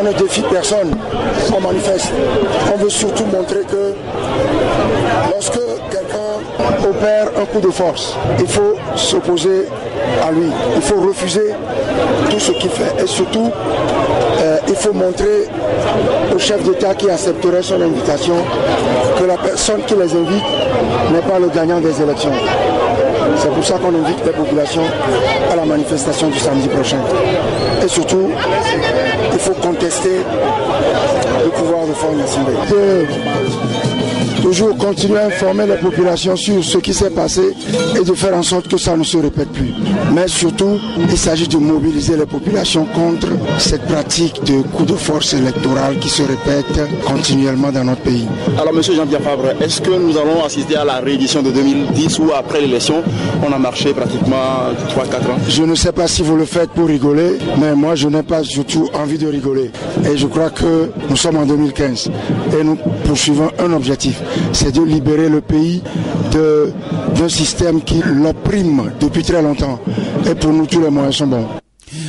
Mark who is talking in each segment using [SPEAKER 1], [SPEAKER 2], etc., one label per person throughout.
[SPEAKER 1] On ne défie personne, on manifeste. On veut surtout montrer que lorsque quelqu'un opère un coup de force, il faut s'opposer à lui. Il faut refuser tout ce qu'il fait. Et surtout, il faut montrer au chef d'État qui accepterait son invitation que la personne qui les invite n'est pas le gagnant des élections. C'est pour ça qu'on invite les populations à la manifestation du samedi prochain. Et surtout, il faut contester le pouvoir de Faure Gnassingbé. Toujours continuer à informer les populations sur ce qui s'est passé et de faire en sorte que ça ne se répète plus. Mais surtout, il s'agit de mobiliser les populations contre cette pratique de coup de force électorale qui se répète continuellement dans notre pays.
[SPEAKER 2] Alors, monsieur Jean-Pierre Fabre, est-ce que nous allons assister à la réédition de 2010 ou après l'élection, on a marché pratiquement 3-4 ans?
[SPEAKER 1] Je ne sais pas si vous le faites pour rigoler, mais moi je n'ai pas surtout envie de rigoler. Et je crois que nous sommes en 2015 et nous poursuivons un objectif. C'est de libérer le pays d'un système qui l'opprime depuis très longtemps. Et pour nous, tous les moyens sont bons.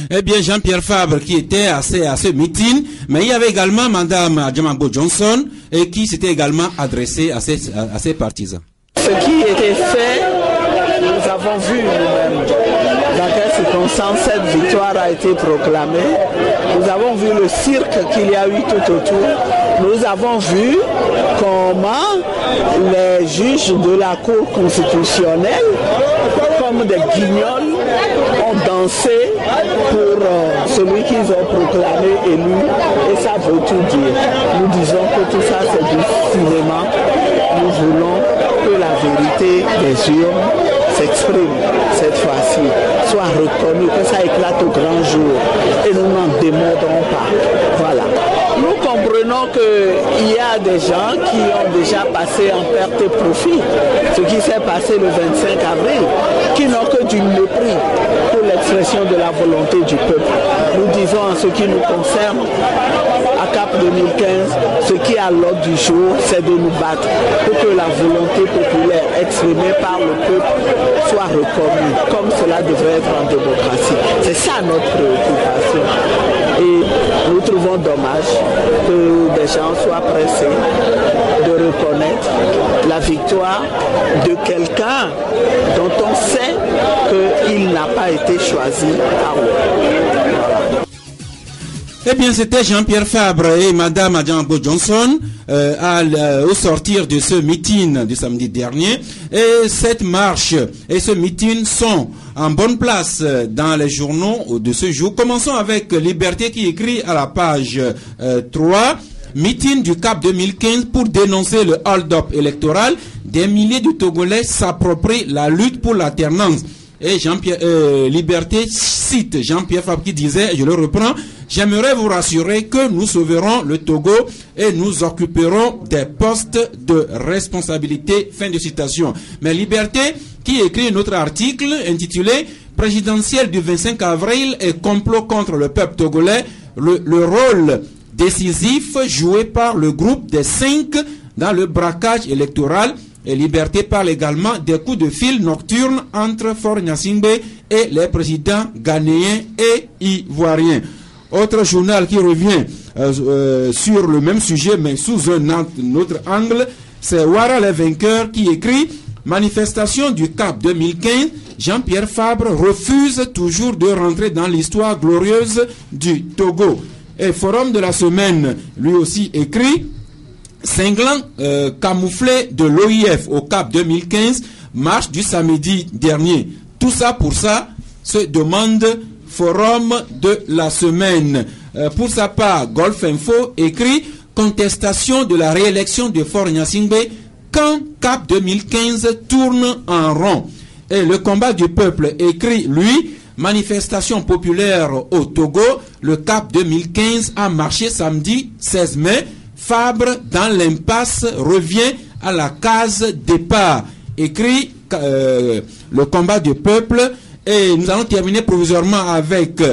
[SPEAKER 3] Eh bien, Jean-Pierre Fabre qui était à ce meeting, mais il y avait également Madame Adjamabo Johnson et qui s'était également adressée à ses partisans.
[SPEAKER 4] Ce qui était fait, nous avons vu nous-mêmes dans quelles circonstances cette victoire a été proclamée. Nous avons vu le cirque qu'il y a eu tout autour. Nous avons vu comment les juges de la Cour constitutionnelle, comme des guignols, ont dansé pour celui qu'ils ont proclamé élu. Et ça veut tout dire. Nous disons que tout ça c'est du cinéma. Nous voulons que la vérité des urnes s'exprime cette fois-ci, soit reconnue, que ça éclate au grand jour. Et nous n'en démordons pas. Voilà. Nous comprenons qu'il y a des gens qui ont déjà passé en perte et profit ce qui s'est passé le 25 avril, qui n'ont que du mépris pour l'expression de la volonté du peuple. Nous disons en ce qui nous concerne, à CAP 2015, ce qui est à l'ordre du jour, c'est de nous battre pour que la volonté populaire exprimée par le peuple soit reconnue, comme cela devrait être en démocratie. C'est ça notre préoccupation. Et nous trouvons dommage que des gens soient pressés de reconnaître la victoire de quelqu'un dont on sait qu'il n'a pas été choisi par eux.
[SPEAKER 3] Eh bien, c'était Jean-Pierre Fabre et Madame Adjamabo Johnson au sortir de ce meeting du samedi dernier. Et cette marche et ce meeting sont en bonne place dans les journaux de ce jour. Commençons avec Liberté qui écrit à la page 3. Meeting du CAP 2015 pour dénoncer le hold-up électoral. Des milliers de Togolais s'approprient la lutte pour l'alternance. Et Liberté cite Jean-Pierre Fabre qui disait, et je le reprends, « J'aimerais vous rassurer que nous sauverons le Togo et nous occuperons des postes de responsabilité. » Fin de citation. Mais Liberté qui écrit un autre article intitulé « Présidentielle du 25 avril et complot contre le peuple togolais, le rôle décisif joué par le groupe des 5 dans le braquage électoral. » Et Liberté parle également des coups de fil nocturnes entre Faure Gnassingbé et les présidents ghanéens et ivoiriens. Autre journal qui revient sur le même sujet mais sous un autre angle, c'est Ouara les vainqueurs qui écrit « Manifestation du CAP 2015, Jean-Pierre Fabre refuse toujours de rentrer dans l'histoire glorieuse du Togo. » Et Forum de la semaine lui aussi écrit Cinglant camouflé de l'OIF au CAP 2015, marche du samedi dernier. Tout ça pour ça, se demande Forum de la semaine. Pour sa part, Golf Info écrit contestation de la réélection de Faure Gnassingbé quand CAP 2015 tourne en rond. Et le combat du peuple écrit, lui, manifestation populaire au Togo, le CAP 2015 a marché samedi 16 mai. Fabre, dans l'impasse, revient à la case départ. Écrit le combat du peuple. Et nous allons terminer provisoirement avec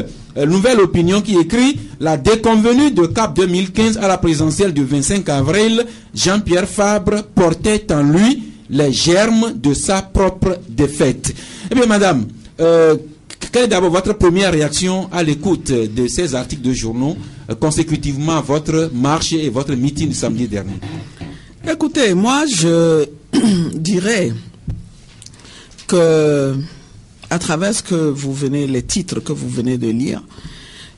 [SPEAKER 3] Nouvelle Opinion qui écrit la déconvenue de CAP 2015 à la présidentielle du 25 avril. Jean-Pierre Fabre portait en lui les germes de sa propre défaite. Eh bien, madame, Quelle est d'abord votre première réaction à l'écoute de ces articles de journaux consécutivement à votre marche et votre meeting du samedi dernier?
[SPEAKER 4] Écoutez, moi je dirais que à travers ce que vous venez, les titres que vous venez de lire,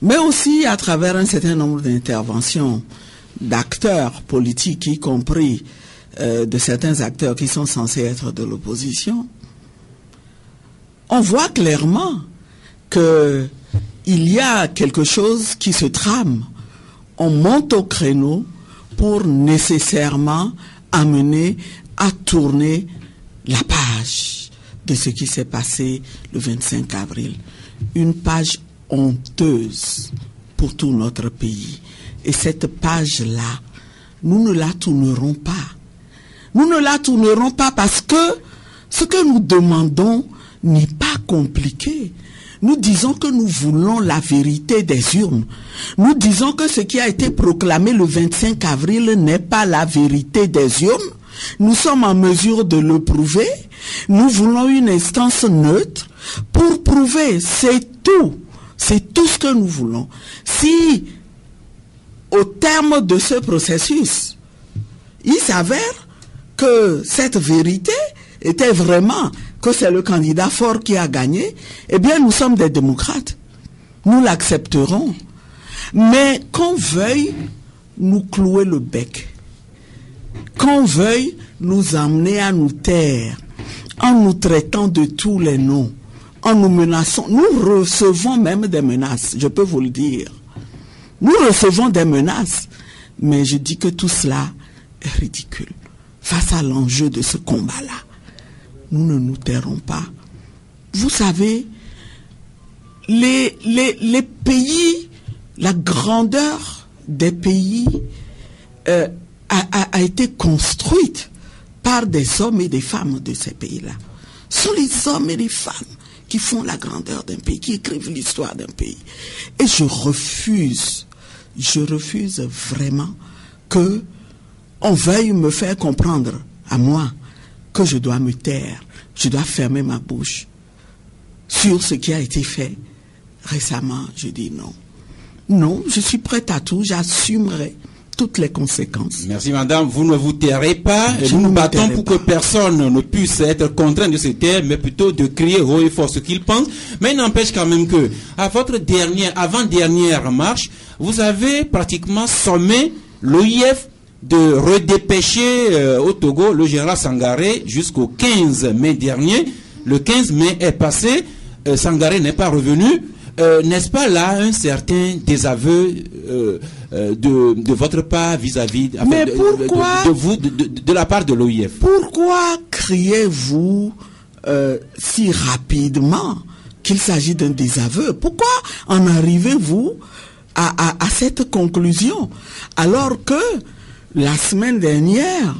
[SPEAKER 4] mais aussi à travers un certain nombre d'interventions d'acteurs politiques, y compris de certains acteurs qui sont censés être de l'opposition, on voit clairement que il y a quelque chose qui se trame. On monte au créneau pour nécessairement amener à tourner la page de ce qui s'est passé le 25 avril. Une page honteuse pour tout notre pays. Et cette page-là, nous ne la tournerons pas. Nous ne la tournerons pas parce que ce que nous demandons n'est pas compliqué. Nous disons que nous voulons la vérité des urnes. Nous disons que ce qui a été proclamé le 25 avril n'est pas la vérité des urnes. Nous sommes en mesure de le prouver. Nous voulons une instance neutre pour prouver. C'est tout. C'est tout ce que nous voulons. Si, au terme de ce processus, il s'avère que cette vérité était vraiment que c'est le candidat fort qui a gagné, eh bien nous sommes des démocrates. Nous l'accepterons. Mais qu'on veuille nous clouer le bec, qu'on veuille nous amener à nous taire, en nous traitant de tous les noms, en nous menaçant. Nous recevons même des menaces, je peux vous le dire. Nous recevons des menaces, mais je dis que tout cela est ridicule. Face à l'enjeu de ce combat-là, nous ne nous tairons pas. Vous savez, les pays, la grandeur des pays a été construite par des hommes et des femmes de ces pays-là. Ce sont les hommes et les femmes qui font la grandeur d'un pays, qui écrivent l'histoire d'un pays. Et je refuse vraiment que on veuille me faire comprendre à moi que je dois me taire, je dois fermer ma bouche sur ce qui a été fait récemment. Je dis non. Non, je suis prête à tout, j'assumerai toutes les conséquences.
[SPEAKER 3] Merci madame, vous ne vous tairez pas. Nous nous battons pour que personne ne puisse être contraint de se taire, mais plutôt de crier haut et fort ce qu'il pense. Mais il n'empêche quand même que, à votre avant-dernière marche, vous avez pratiquement sommé l'OIF de redépêcher au Togo le général Sangaré jusqu'au 15 mai dernier. Le 15 mai est passé, Sangaré n'est pas revenu. N'est-ce pas là un certain désaveu de votre part vis-à-vis de la part de l'OIF?
[SPEAKER 4] Pourquoi criez-vous si rapidement qu'il s'agit d'un désaveu? Pourquoi en arrivez-vous à cette conclusion alors que la semaine dernière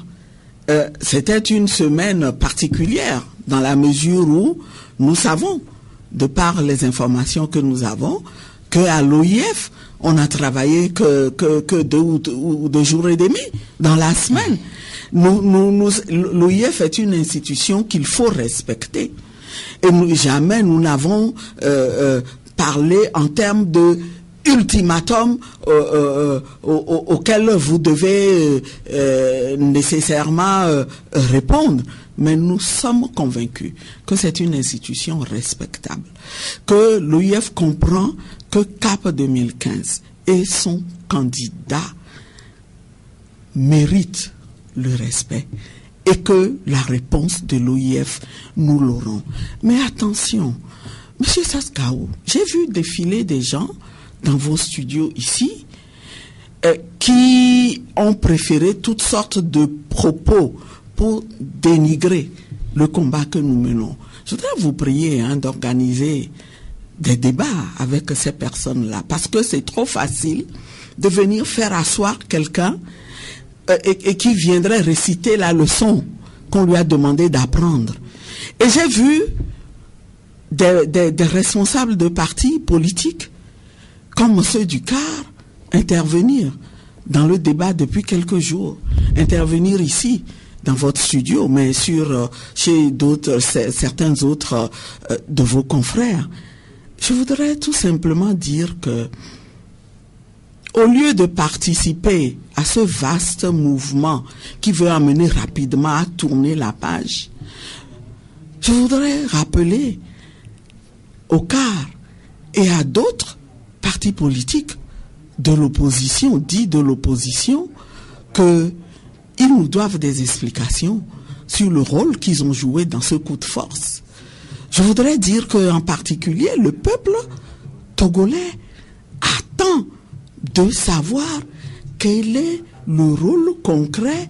[SPEAKER 4] c'était une semaine particulière dans la mesure où nous savons, de par les informations que nous avons, qu'à l'OIF, on n'a travaillé que 2 jours et demi dans la semaine. L'OIF est une institution qu'il faut respecter. Et jamais nous n'avons parlé en termes de ultimatum auquel vous devez nécessairement répondre. Mais nous sommes convaincus que c'est une institution respectable, que l'OIF comprend que CAP 2015 et son candidat méritent le respect et que la réponse de l'OIF, nous l'aurons. Mais attention, Monsieur Saskaou, j'ai vu défiler des gens dans vos studios ici qui ont préféré toutes sortes de propos pour dénigrer le combat que nous menons. Je voudrais vous prier d'organiser des débats avec ces personnes-là, parce que c'est trop facile de venir faire asseoir quelqu'un et qui viendrait réciter la leçon qu'on lui a demandé d'apprendre. Et j'ai vu des responsables de partis politiques, comme M. Ducar, intervenir dans le débat depuis quelques jours, intervenir ici, dans votre studio, mais chez certains autres de vos confrères, Je voudrais tout simplement dire que, au lieu de participer à ce vaste mouvement qui veut amener rapidement à tourner la page, je voudrais rappeler au CAR et à d'autres partis politiques de l'opposition, dits de l'opposition, qu'ils nous doivent des explications sur le rôle qu'ils ont joué dans ce coup de force. Je voudrais dire qu'en particulier, le peuple togolais attend de savoir quel est le rôle concret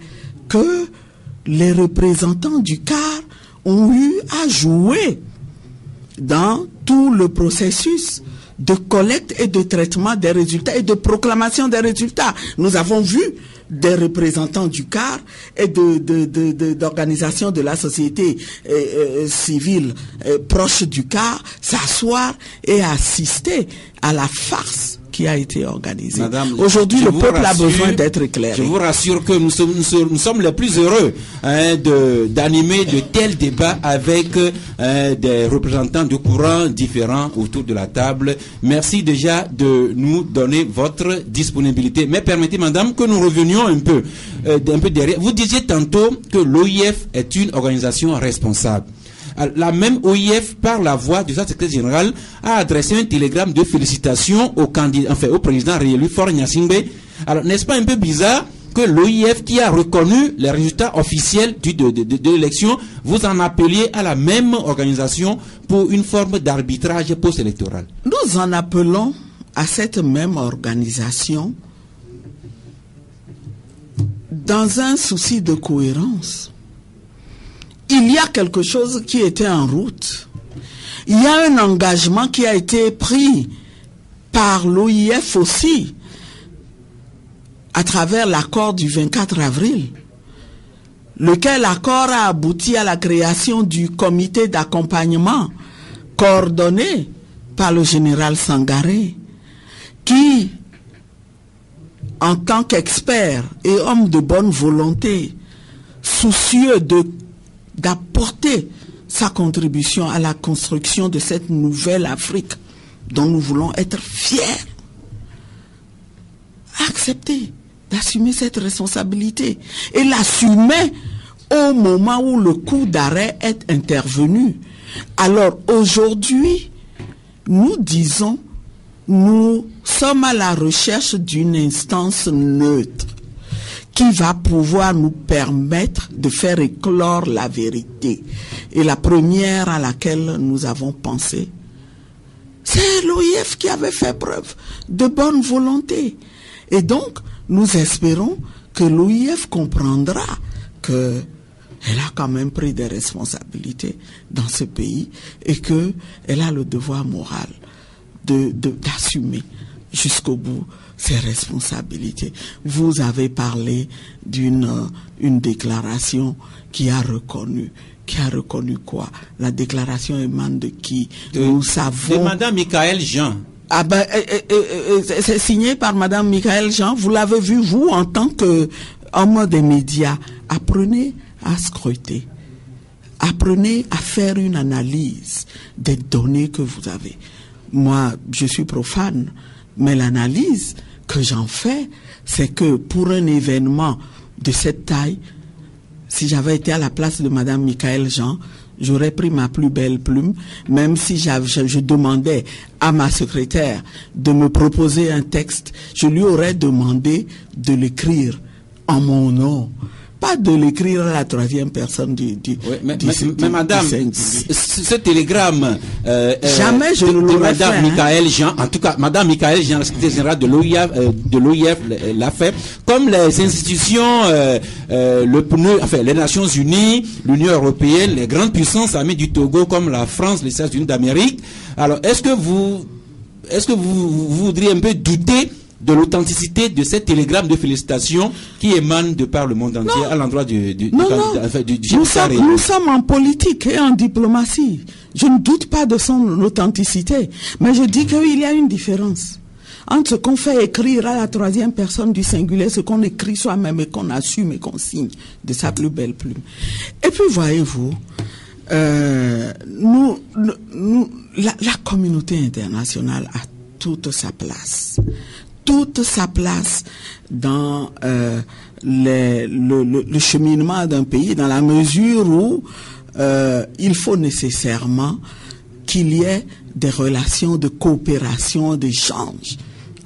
[SPEAKER 4] que les représentants du CAR ont eu à jouer dans tout le processus de collecte et de traitement des résultats et de proclamation des résultats. Nous avons vu des représentants du CAR et d'organisations de la société civile proches du CAR s'asseoir et assister à la farce qui a été organisée. Aujourd'hui, le peuple a besoin d'être éclairé.
[SPEAKER 3] Je vous rassure que nous sommes les plus heureux d'animer de tels débats avec des représentants de courants différents autour de la table. Merci déjà de nous donner votre disponibilité. Mais permettez, madame, que nous revenions un peu derrière. Vous disiez tantôt que l'OIF est une organisation responsable. La même OIF, par la voix du secrétaire général, a adressé un télégramme de félicitations au président réélu Faure Gnassingbé. Alors, n'est-ce pas un peu bizarre que l'OIF, qui a reconnu les résultats officiels de l'élection, vous en appeliez à la même organisation pour une forme d'arbitrage post-électoral?
[SPEAKER 4] Nous en appelons à cette même organisation dans un souci de cohérence. Il y a quelque chose qui était en route. Il y a un engagement qui a été pris par l'OIF aussi, à travers l'accord du 24 avril, lequel accord a abouti à la création du comité d'accompagnement coordonné par le général Sangaré, qui, en tant qu'expert et homme de bonne volonté, soucieux d'apporter sa contribution à la construction de cette nouvelle Afrique dont nous voulons être fiers, a accepté d'assumer cette responsabilité et l'assumer au moment où le coup d'arrêt est intervenu. Alors aujourd'hui, nous disons, nous sommes à la recherche d'une instance neutre qui va pouvoir nous permettre de faire éclore la vérité. Et la première à laquelle nous avons pensé, c'est l'OIF qui avait fait preuve de bonne volonté. Et donc, nous espérons que l'OIF comprendra qu'elle a quand même pris des responsabilités dans ce pays et qu'elle a le devoir moral d'assumer jusqu'au bout ses responsabilités. Vous avez parlé d'une déclaration qui a reconnu quoi? La déclaration émane de qui? Nous savons...
[SPEAKER 3] De Madame Michaëlle Jean.
[SPEAKER 4] C'est signé par Madame Michaëlle Jean. Vous l'avez vu, vous, en tant qu'homme des médias. Apprenez à scruter. Apprenez à faire une analyse des données que vous avez. Moi, je suis profane, mais l'analyse que j'en fais, c'est que pour un événement de cette taille, si j'avais été à la place de Madame Michaëlle Jean, j'aurais pris ma plus belle plume, même si je demandais à ma secrétaire de me proposer un texte, je lui aurais demandé de l'écrire en mon nom. Pas de l'écrire à la troisième personne
[SPEAKER 3] mais madame, ce télégramme
[SPEAKER 4] jamais je ne l'aurais fait.
[SPEAKER 3] Madame Michaëlle Jean, en tout cas, Madame Michaëlle Jean, la secrétaire générale de l'OIF l'a fait, comme les institutions, les Nations Unies, l'Union Européenne, les grandes puissances armées du Togo, comme la France, les États-Unis d'Amérique. Alors, est-ce que vous voudriez un peu douter de l'authenticité de cette télégramme de félicitations qui émane de par le monde entier à l'endroit du
[SPEAKER 4] nous sommes en politique et en diplomatie. Je ne doute pas de son authenticité, mais je dis qu'il y a une différence entre ce qu'on fait écrire à la troisième personne du singulier, ce qu'on écrit soi-même et qu'on assume et qu'on signe de sa plus belle plume. Et puis voyez-vous, la communauté internationale a toute sa place. Toute sa place dans le cheminement d'un pays, dans la mesure où il faut nécessairement qu'il y ait des relations de coopération, d'échange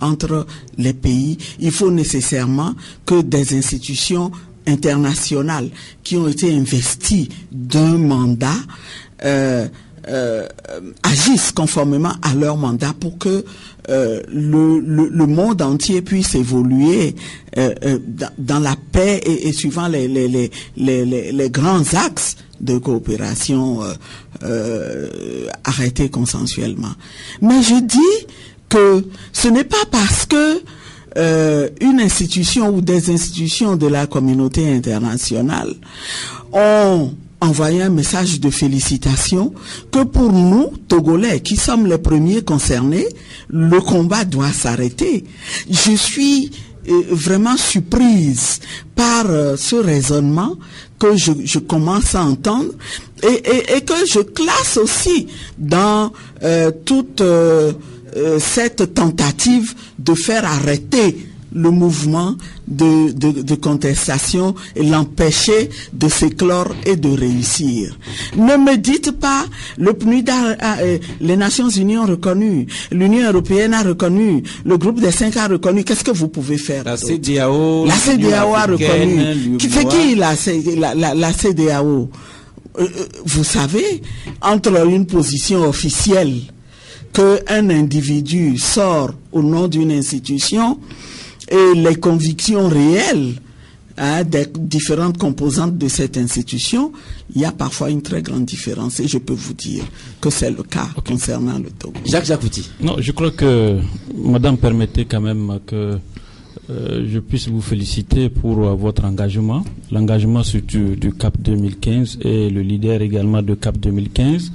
[SPEAKER 4] entre les pays. Il faut nécessairement que des institutions internationales qui ont été investies d'un mandat agissent conformément à leur mandat pour que le monde entier puisse évoluer dans la paix et suivant les grands axes de coopération arrêtés consensuellement. Mais je dis que ce n'est pas parce que une institution ou des institutions de la communauté internationale ont envoyé un message de félicitations que pour nous, Togolais, qui sommes les premiers concernés, le combat doit s'arrêter. Je suis vraiment surprise par ce raisonnement que je commence à entendre et que je classe aussi dans toute cette tentative de faire arrêter le mouvement de contestation et l'empêcher de s'éclore et de réussir. Ne me dites pas, le PNUD les Nations Unies ont reconnu, l'Union Européenne a reconnu, le groupe des 5 a reconnu. Qu'est-ce que vous pouvez faire?
[SPEAKER 3] La CEDEAO
[SPEAKER 4] a reconnu. C'est qui la CEDEAO? Vous savez, entre une position officielle qu'un individu sort au nom d'une institution et les convictions réelles des différentes composantes de cette institution, il y a parfois une très grande différence et je peux vous dire que c'est le cas concernant le Togo.
[SPEAKER 3] Jacques Jacouti.
[SPEAKER 5] Non, je crois que, madame, permettez quand même que je puisse vous féliciter pour votre engagement, l'engagement surtout du CAP 2015 et le leader également de CAP 2015.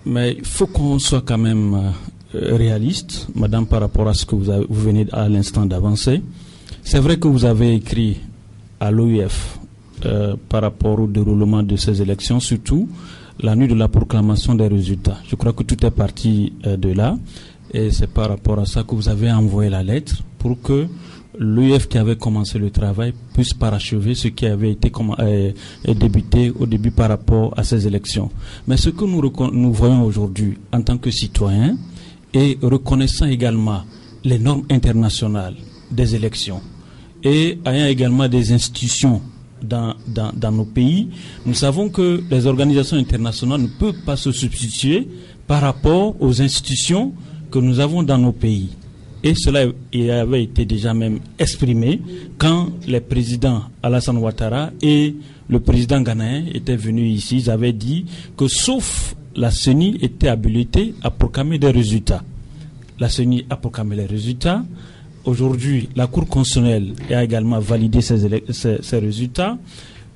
[SPEAKER 5] Mais il faut qu'on soit quand même réaliste, madame, par rapport à ce que vous venez à l'instant d'avancer. C'est vrai que vous avez écrit à l'OIF par rapport au déroulement de ces élections, surtout la nuit de la proclamation des résultats. Je crois que tout est parti de là et c'est par rapport à ça que vous avez envoyé la lettre pour que l'OIF qui avait commencé le travail puisse parachever ce qui avait été débuté au début par rapport à ces élections. Mais ce que nous voyons aujourd'hui en tant que citoyens et reconnaissant également les normes internationales des élections et ayant également des institutions dans nos pays, nous savons que les organisations internationales ne peuvent pas se substituer par rapport aux institutions que nous avons dans nos pays. Et cela avait été déjà même exprimé quand les présidents Alassane Ouattara et le président ghanéen étaient venus ici. Ils avaient dit que sauf la CENI était habilitée à proclamer des résultats. La CENI a proclamé les résultats. Aujourd'hui, la Cour constitutionnelle a également validé ces résultats.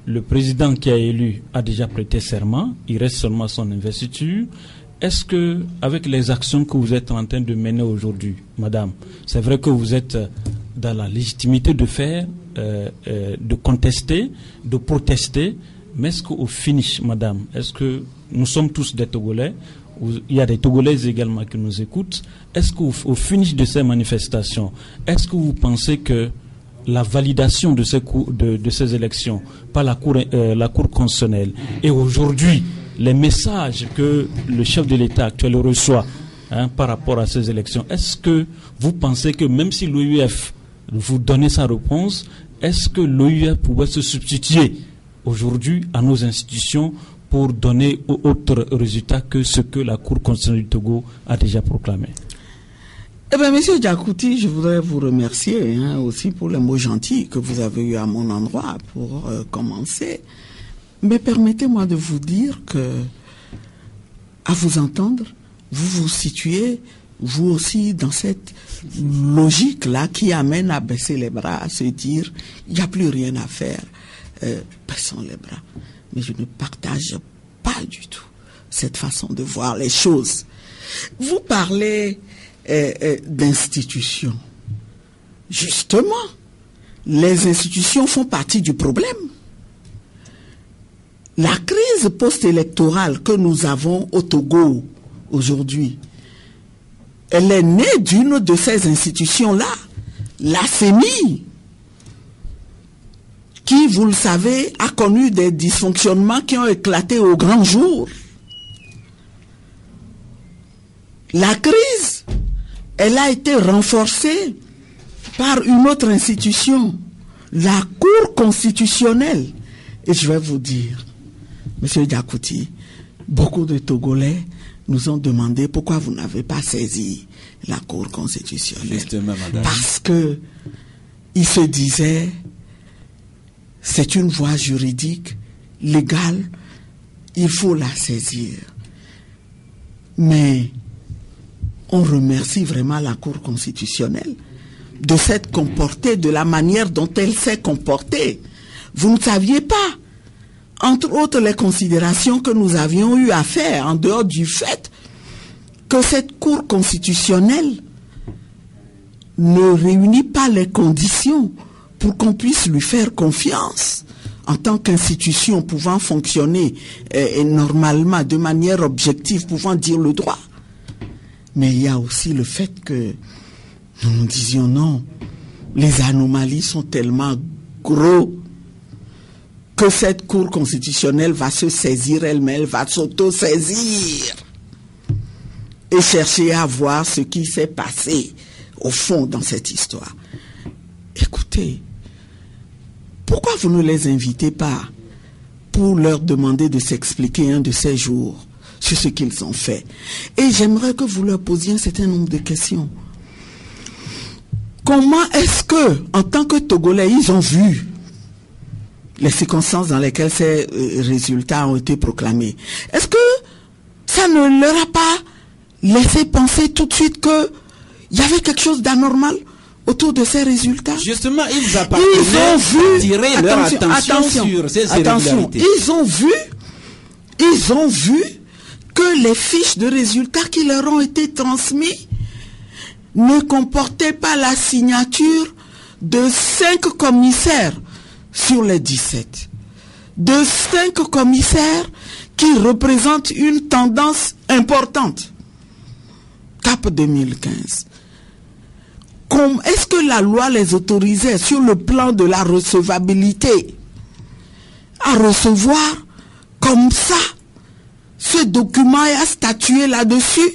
[SPEAKER 5] Le président qui a élu a déjà prêté serment. Il reste seulement son investiture. Est-ce que, avec les actions que vous êtes en train de mener aujourd'hui, madame, c'est vrai que vous êtes dans la légitimité de faire, de contester, de protester, mais est-ce qu'au finish, madame, est-ce que nous sommes tous des Togolais, il y a des Togolais également qui nous écoutent, est-ce qu'au finish de ces manifestations, est-ce que vous pensez que la validation de ces élections par la Cour constitutionnelle et aujourd'hui, les messages que le chef de l'État actuel reçoit par rapport à ces élections, est-ce que vous pensez que même si l'OIF vous donnait sa réponse, est-ce que l'OIF pourrait se substituer aujourd'hui à nos institutions pour donner autre résultat que ce que la Cour constitutionnelle du Togo a déjà proclamé?
[SPEAKER 4] Eh bien, monsieur Diakouti, je voudrais vous remercier aussi pour les mots gentils que vous avez eus à mon endroit pour commencer. Mais permettez-moi de vous dire que, à vous entendre, vous vous situez, vous aussi, dans cette logique-là qui amène à baisser les bras, à se dire, il n'y a plus rien à faire, baissons les bras. Mais je ne partage pas du tout cette façon de voir les choses. Vous parlez d'institutions. Justement, les institutions font partie du problème. La crise post-électorale que nous avons au Togo aujourd'hui, elle est née d'une de ces institutions-là, la CENI, qui, vous le savez, a connu des dysfonctionnements qui ont éclaté au grand jour. La crise, elle a été renforcée par une autre institution, la Cour constitutionnelle. Et je vais vous dire, Monsieur Diakouti, beaucoup de Togolais nous ont demandé pourquoi vous n'avez pas saisi la Cour constitutionnelle.
[SPEAKER 3] Justement, madame.
[SPEAKER 4] Parce que ils se disaient, c'est une voie juridique, légale, il faut la saisir. Mais on remercie vraiment la Cour constitutionnelle de s'être comportée de la manière dont elle s'est comportée. Vous ne saviez pas, entre autres les considérations que nous avions eu à faire, en dehors du fait que cette Cour constitutionnelle ne réunit pas les conditions pour qu'on puisse lui faire confiance en tant qu'institution pouvant fonctionner et normalement, de manière objective, pouvant dire le droit. Mais il y a aussi le fait que nous disions non, les anomalies sont tellement gros que cette Cour constitutionnelle va se saisir elle-même, va s'auto-saisir et chercher à voir ce qui s'est passé au fond dans cette histoire. Écoutez, pourquoi vous ne les invitez pas pour leur demander de s'expliquer un de ces jours sur ce qu'ils ont fait? Et j'aimerais que vous leur posiez un certain nombre de questions. Comment est-ce que, en tant que Togolais, ils ont vu les circonstances dans lesquelles ces résultats ont été proclamés? Est-ce que ça ne leur a pas laissé penser tout de suite qu'il y avait quelque chose d'anormal autour de ces résultats?
[SPEAKER 3] Justement, ils appartenaient à tirer leur attention sur ces irrégularités.
[SPEAKER 4] Ils ont vu que les fiches de résultats qui leur ont été transmises ne comportaient pas la signature de 5 commissaires sur les 17. De 5 commissaires qui représentent une tendance importante. CAP 2015. Est-ce que la loi les autorisait sur le plan de la recevabilité à recevoir comme ça ce document et à statuer là-dessus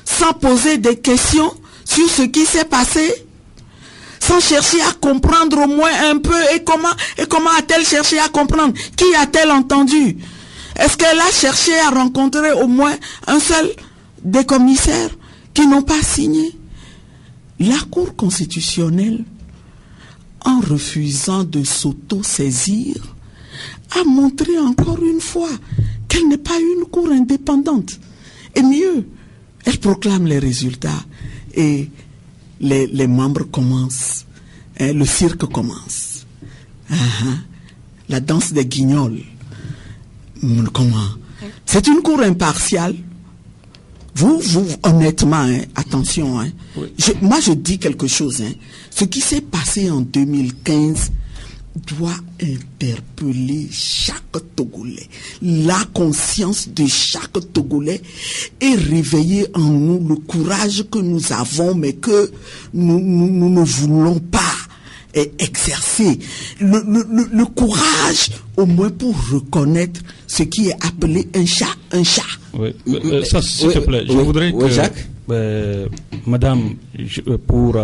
[SPEAKER 4] sans poser des questions sur ce qui s'est passé, sans chercher à comprendre au moins un peu? Et comment a-t-elle cherché à comprendre? Qui a-t-elle entendu? Est-ce qu'elle a cherché à rencontrer au moins un seul des commissaires qui n'ont pas signé? La Cour constitutionnelle, en refusant de s'auto-saisir, a montré encore une fois qu'elle n'est pas une cour indépendante. Et mieux, elle proclame les résultats et les membres commencent, le cirque commence. La danse des guignols. Comment? C'est une cour impartiale. Vous honnêtement, attention, oui. Moi je dis quelque chose. Ce qui s'est passé en 2015 doit interpeller chaque Togolais, la conscience de chaque Togolais, et réveiller en nous le courage que nous avons, mais que nous ne voulons pas exercer. Le courage, au moins pour reconnaître ce qui est appelé un chat, un chat.
[SPEAKER 5] Oui, ça, s'il te plaît, je voudrais que,
[SPEAKER 3] Jacques,
[SPEAKER 5] madame, pour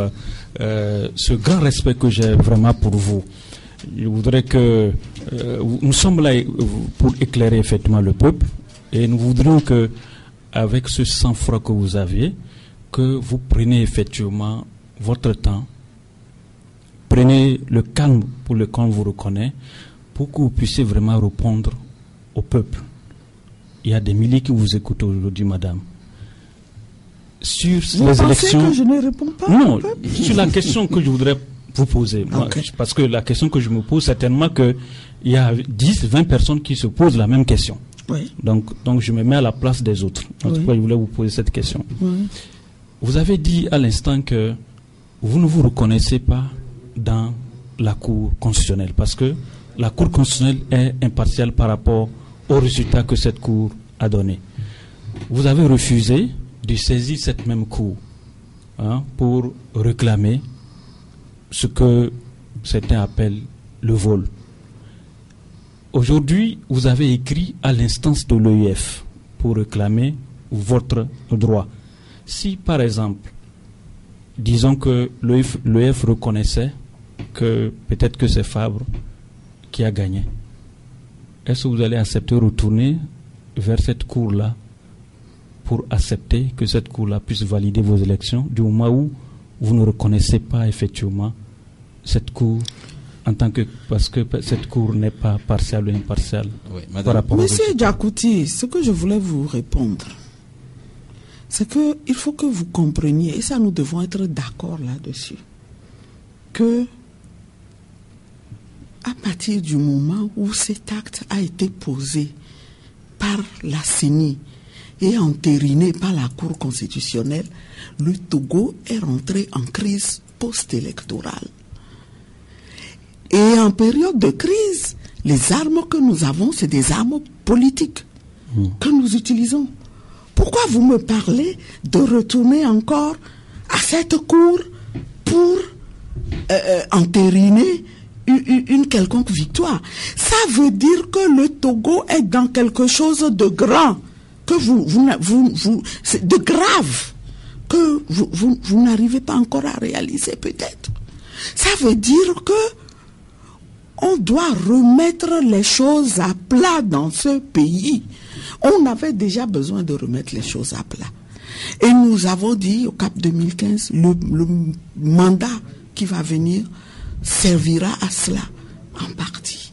[SPEAKER 5] ce grand respect que j'ai vraiment pour vous, je voudrais que nous sommes là pour éclairer effectivement le peuple, et nous voudrions que, avec ce sang-froid que vous aviez, que vous preniez effectivement votre temps, prenez le calme pour lequel on vous reconnaît, pour que vous puissiez vraiment répondre au peuple. Il y a des milliers qui vous écoutent aujourd'hui, madame. Sur les élections.
[SPEAKER 4] Que je ne réponds pas?
[SPEAKER 5] Non, sur la question que je voudrais vous poser. Moi, parce que la question que je me pose, certainement qu'il y a 10, 20 personnes qui se posent la même question.
[SPEAKER 4] Oui.
[SPEAKER 5] Donc je me mets à la place des autres. En tout cas, je voulais vous poser cette question. Oui. Vous avez dit à l'instant que vous ne vous reconnaissez pas dans la Cour constitutionnelle, parce que la Cour constitutionnelle est impartiale par rapport aux résultats que cette Cour a donné. vous avez refusé de saisir cette même cour pour réclamer ce que certains appellent le vol. Aujourd'hui, vous avez écrit à l'instance de l'OIF pour réclamer votre droit. Si, par exemple, disons que l'OIF reconnaissait que peut-être que c'est Fabre qui a gagné, est-ce que vous allez accepter de retourner vers cette cour-là pour accepter que cette cour-là puisse valider vos élections du moment où vous ne reconnaissez pas effectivement cette cour en tant que, parce que cette cour n'est pas partielle ou impartiale?
[SPEAKER 3] Oui,
[SPEAKER 6] Monsieur Diakouti, ce que je voulais vous répondre, c'est que il faut que vous compreniez, et ça nous devons être d'accord là-dessus, que à partir du moment où cet acte a été posé par la CENI et entériné par la Cour constitutionnelle, le Togo est rentré en crise post-électorale. Et en période de crise, les armes que nous avons, c'est des armes politiques que nous utilisons. Pourquoi vous me parlez de retourner encore à cette cour pour entériner une quelconque victoire? Ça veut dire que le Togo est dans quelque chose de grand, que c'est de grave, que vous n'arrivez pas encore à réaliser peut-être. Ça veut dire que on doit remettre les choses à plat dans ce pays. On avait déjà besoin de remettre les choses à plat. Et nous avons dit au CAP 2015, le mandat qui va venir servira à cela, en partie.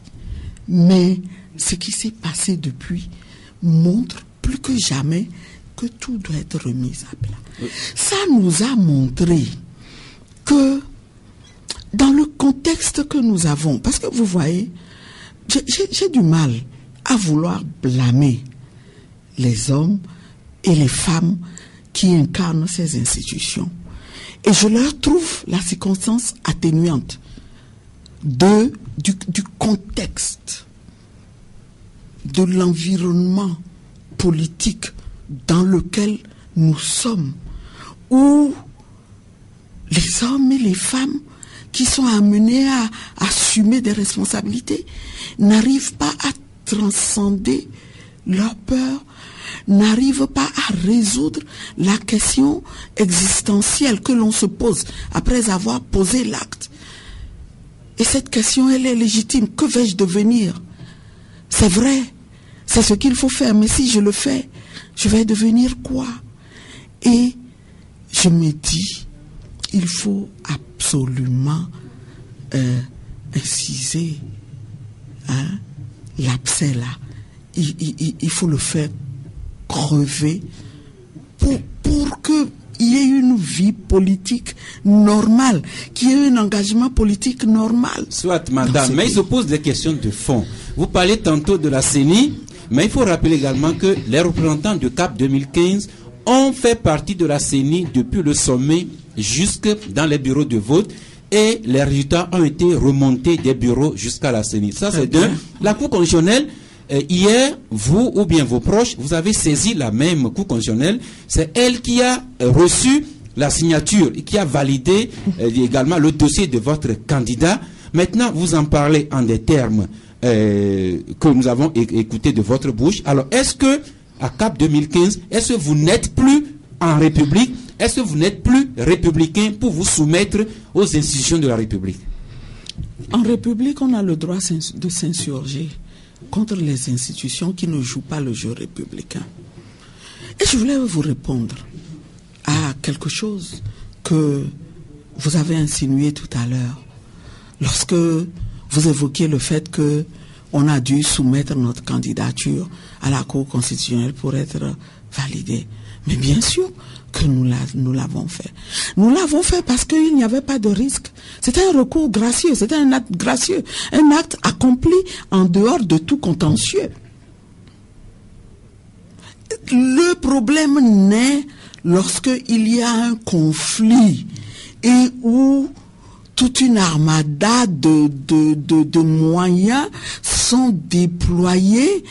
[SPEAKER 6] Mais ce qui s'est passé depuis montre plus que jamais que tout doit être remis à plat. Ça nous a montré que dans le contexte que nous avons, parce que vous voyez, j'ai du mal à vouloir blâmer les hommes et les femmes qui incarnent ces institutions. Et je leur trouve la circonstance atténuante du contexte, de l'environnement politique dans lequel nous sommes, où les hommes et les femmes qui sont amenés à assumer des responsabilités n'arrivent pas à transcender leur peur, n'arrivent pas à résoudre la question existentielle que l'on se pose après avoir posé l'acte. Et cette question, elle est légitime. Que vais-je devenir? C'est vrai, c'est ce qu'il faut faire, mais si je le fais, je vais devenir quoi? Et je me dis, il faut absolument inciser l'abcès là. Il faut le faire crever pour qu'il y ait une vie politique normale, qu'il y ait un engagement politique normal.
[SPEAKER 3] Soit, madame, mais il se pose des questions de fond. Vous parlez tantôt de la CENI, mais il faut rappeler également que les représentants du CAP 2015 ont fait partie de la CENI depuis le sommet jusque dans les bureaux de vote, et les résultats ont été remontés des bureaux jusqu'à la CENI. Ça, c'est d'un. La Cour constitutionnelle, hier, vous ou bien vos proches, vous avez saisi la même Cour constitutionnelle. C'est elle qui a reçu la signature et qui a validé également le dossier de votre candidat. Maintenant, vous en parlez en des termes que nous avons écoutés de votre bouche. Alors, est-ce que, à CAP 2015, est-ce que vous n'êtes plus en République? Est-ce que vous n'êtes plus républicain pour vous soumettre aux institutions de la République?
[SPEAKER 6] En République, on a le droit de s'insurger contre les institutions qui ne jouent pas le jeu républicain. Et je voulais vous répondre à quelque chose que vous avez insinué tout à l'heure, lorsque vous évoquiez le fait que on a dû soumettre notre candidature à la Cour constitutionnelle pour être validée. Mais bien sûr que nous l'avons fait. Nous l'avons fait parce qu'il n'y avait pas de risque. C'était un recours gracieux, c'était un acte gracieux, un acte accompli en dehors de tout contentieux. Le problème naît lorsqu'il y a un conflit et où toute une armada de moyens sont déployés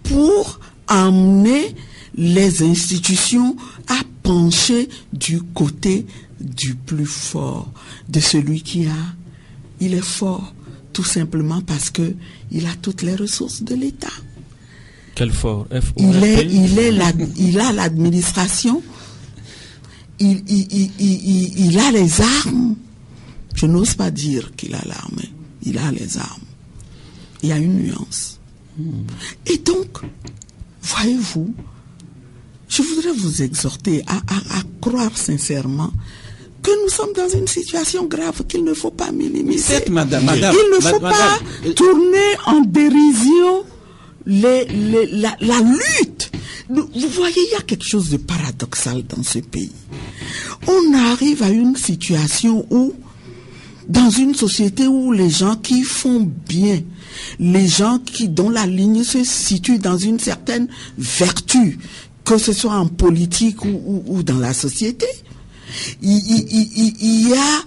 [SPEAKER 6] pour emmener les institutions à pencher du côté du plus fort, de celui qui il est fort tout simplement parce que il a toutes les ressources de l'État.
[SPEAKER 5] Quel fort?
[SPEAKER 6] Il a l'administration, il a les armes. Je n'ose pas dire qu'il a l'armée, il a les armes. Il y a une nuance. Et donc, voyez-vous, je voudrais vous exhorter à croire sincèrement que nous sommes dans une situation grave qu'il ne faut pas minimiser.
[SPEAKER 3] Madame,
[SPEAKER 6] il ne faut pas tourner en dérision la lutte. Vous voyez, il y a quelque chose de paradoxal dans ce pays. On arrive à une situation où, dans une société où les gens qui font bien, les gens dont la ligne se situe dans une certaine vertu, que ce soit en politique ou dans la société, il y a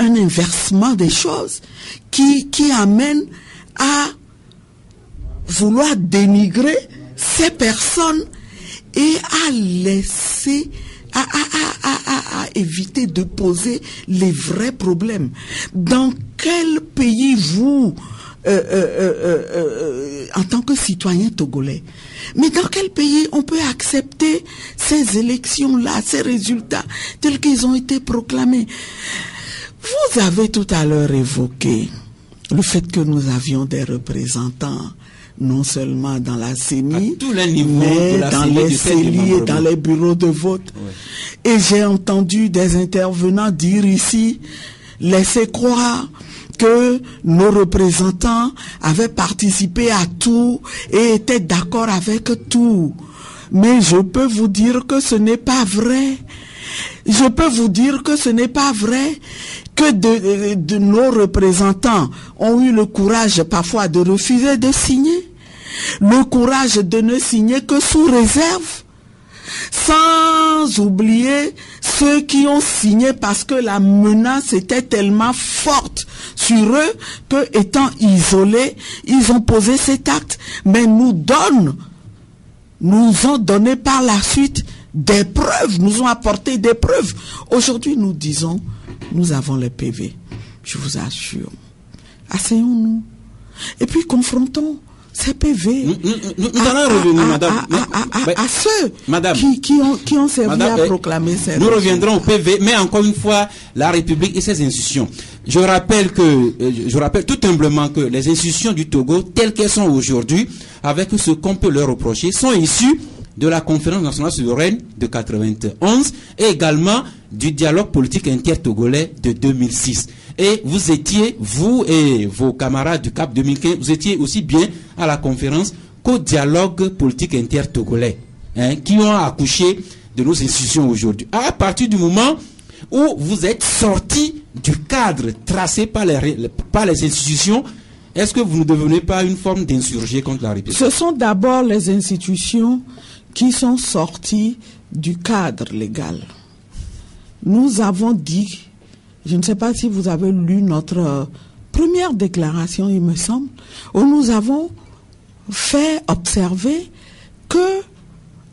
[SPEAKER 6] un inversement des choses qui amène à vouloir dénigrer ces personnes et à laisser, à éviter de poser les vrais problèmes. Dans quel pays vous, en tant que citoyen togolais, mais dans quel pays on peut accepter ces élections-là, ces résultats tels qu'ils ont été proclamés? Vous avez tout à l'heure évoqué le fait que nous avions des représentants non seulement dans la CENI, mais dans les CELI et dans les bureaux de vote. Ouais. Et j'ai entendu des intervenants dire ici, laissez croire que nos représentants avaient participé à tout et étaient d'accord avec tout. Mais je peux vous dire que ce n'est pas vrai. Je peux vous dire que ce n'est pas vrai que de nos représentants ont eu le courage parfois de refuser de signer, le courage de ne signer que sous réserve, sans oublier ceux qui ont signé parce que la menace était tellement forte sur eux que, étant isolés, ils ont posé cet acte. Mais nous ont donné par la suite des preuves, nous ont apporté des preuves. Aujourd'hui, nous disons, nous avons les PV. Je vous assure. Asseyons-nous. Et puis confrontons ces PV
[SPEAKER 3] nous allons revenir, madame.
[SPEAKER 6] À ceux qui ont servi à proclamer ces
[SPEAKER 3] Nous reviendrons au PV, mais encore une fois, la République et ses institutions. Je rappelle tout humblement que les institutions du Togo, telles qu'elles sont aujourd'hui, avec ce qu'on peut leur reprocher, sont issues de la conférence nationale souveraine de 91 et également du dialogue politique inter-togolais de 2006. Et vous étiez, vous et vos camarades du CAP 2015, vous étiez aussi bien à la conférence qu'au dialogue politique inter-togolais, qui ont accouché de nos institutions aujourd'hui. À partir du moment où vous êtes sortis du cadre tracé par les institutions, est-ce que vous ne devenez pas une forme d'insurgé contre la République?
[SPEAKER 6] Ce sont d'abord les institutions qui sont sorties du cadre légal. Nous avons dit, je ne sais pas si vous avez lu notre première déclaration, il me semble, où nous avons fait observer que,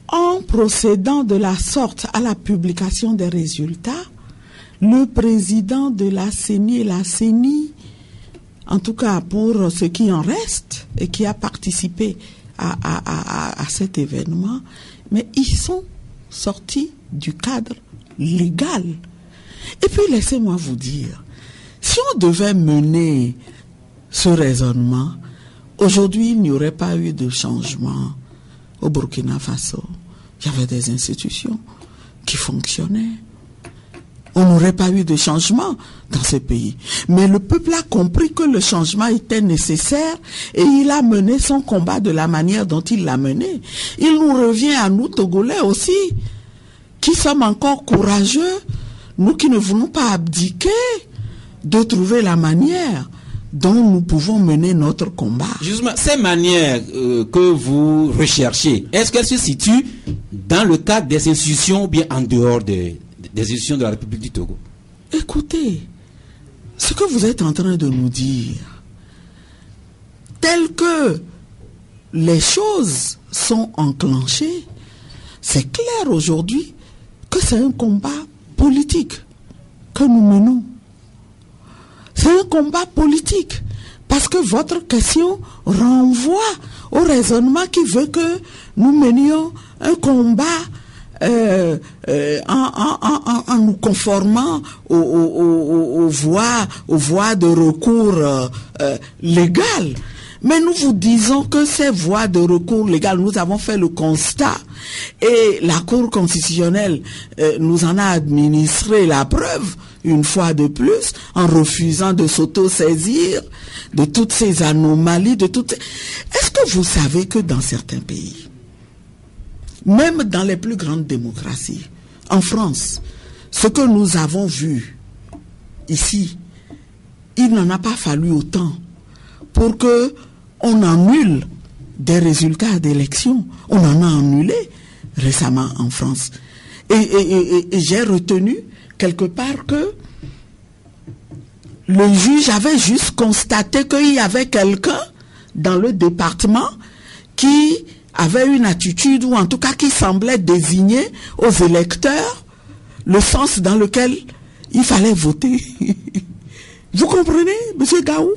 [SPEAKER 6] en procédant de la sorte à la publication des résultats, le président de la CENI et la CENI, en tout cas pour ce qui en reste et qui a participé à cet événement, mais ils sont sortis du cadre légal. Et puis laissez-moi vous dire, si on devait mener ce raisonnement, aujourd'hui il n'y aurait pas eu de changement au Burkina Faso. Il y avait des institutions qui fonctionnaient. On n'aurait pas eu de changement dans ce pays. Mais le peuple a compris que le changement était nécessaire et il a mené son combat de la manière dont il l'a mené. Il nous revient à nous, Togolais aussi, qui sommes encore courageux, nous qui ne voulons pas abdiquer, de trouver la manière dont nous pouvons mener notre combat.
[SPEAKER 3] Justement, ces manières que vous recherchez, est-ce qu'elles se situent dans le cadre des institutions ou bien en dehors des institutions de la République du Togo?
[SPEAKER 6] Écoutez, ce que vous êtes en train de nous dire, tel que les choses sont enclenchées, c'est clair aujourd'hui que c'est un combat politique que nous menons. C'est un combat politique. Parce que votre question renvoie au raisonnement qui veut que nous menions un combat en nous conformant aux voies de recours légales. Mais nous vous disons que ces voies de recours légales, nous avons fait le constat et la Cour constitutionnelle nous en a administré la preuve une fois de plus en refusant de s'auto-saisir de toutes ces anomalies, Est-ce que vous savez que dans certains pays, même dans les plus grandes démocraties, en France, ce que nous avons vu ici, il n'en a pas fallu autant pour que on annule des résultats d'élections. On en a annulé récemment en France. Et j'ai retenu quelque part que le juge avait juste constaté qu'il y avait quelqu'un dans le département qui avait une attitude, ou en tout cas qui semblait désigner aux électeurs le sens dans lequel il fallait voter. Vous comprenez, M. Gaou?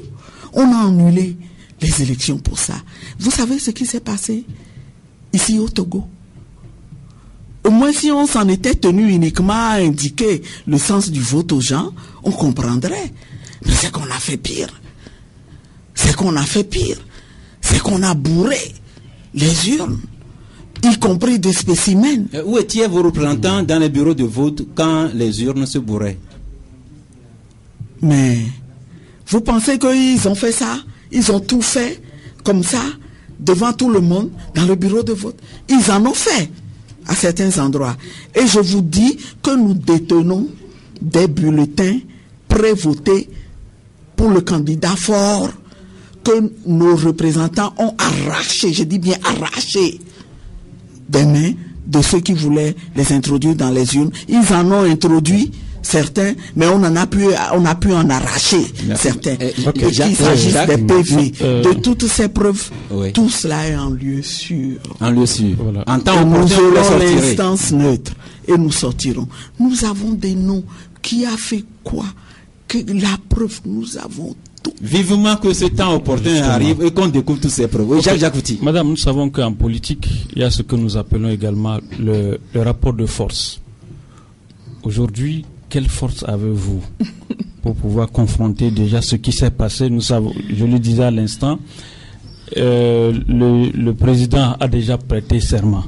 [SPEAKER 6] On a annulé les élections pour ça. Vous savez ce qui s'est passé ici au Togo? Au moins, si on s'en était tenu uniquement à indiquer le sens du vote aux gens, on comprendrait. Mais c'est qu'on a fait pire. C'est qu'on a bourré les urnes, y compris des spécimens.
[SPEAKER 3] Où étiez vos représentants dans les bureaux de vote quand les urnes se bourraient?
[SPEAKER 6] Mais vous pensez qu'ils ont fait ça? Ils ont tout fait comme ça, devant tout le monde, dans le bureau de vote? Ils en ont fait à certains endroits. Et je vous dis que nous détenons des bulletins pré-votés pour le candidat fort que nos représentants ont arraché, je dis bien arraché, des mains de ceux qui voulaient les introduire dans les urnes. Ils en ont introduit certains, mais on a pu en arracher certains.
[SPEAKER 3] Okay.
[SPEAKER 6] Il s'agisse des PV, de toutes ces preuves, tout cela est en lieu sûr.
[SPEAKER 3] En lieu sûr. Voilà. En temps
[SPEAKER 6] nous aurons l'instance neutre et nous sortirons. Nous avons des noms. Qui a fait quoi? Que la preuve, nous avons tout.
[SPEAKER 3] Vivement que ce temps opportun arrive et qu'on découvre toutes ces preuves.
[SPEAKER 5] Okay. Jacques Fouti. Madame, nous savons qu'en politique, il y a ce que nous appelons également le rapport de force. Aujourd'hui, quelle force avez-vous pour pouvoir confronter déjà ce qui s'est passé? Nous savons, je le disais à l'instant, le président a déjà prêté serment.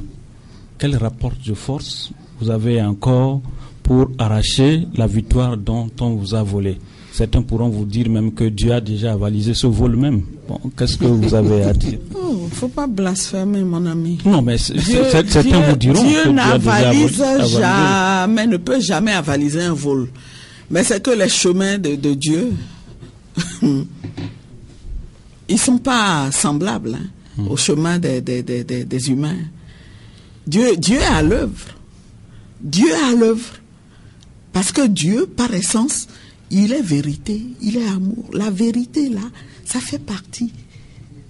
[SPEAKER 5] Quel rapport de force vous avez encore pour arracher la victoire dont on vous a volé? Certains pourront vous dire même que Dieu a déjà avalisé ce vol même. Bon, qu'est-ce que vous avez à dire?
[SPEAKER 6] Oh, faut pas blasphémer, mon ami.
[SPEAKER 5] Non, mais certains vous diront
[SPEAKER 6] Dieu
[SPEAKER 5] que
[SPEAKER 6] n'avalise jamais, ne peut jamais avaliser un vol. Mais c'est que les chemins de Dieu, ils sont pas semblables aux chemins des humains. Dieu est à l'œuvre. Dieu est à l'œuvre. Parce que Dieu, par essence, il est vérité, il est amour. La vérité, là, ça fait partie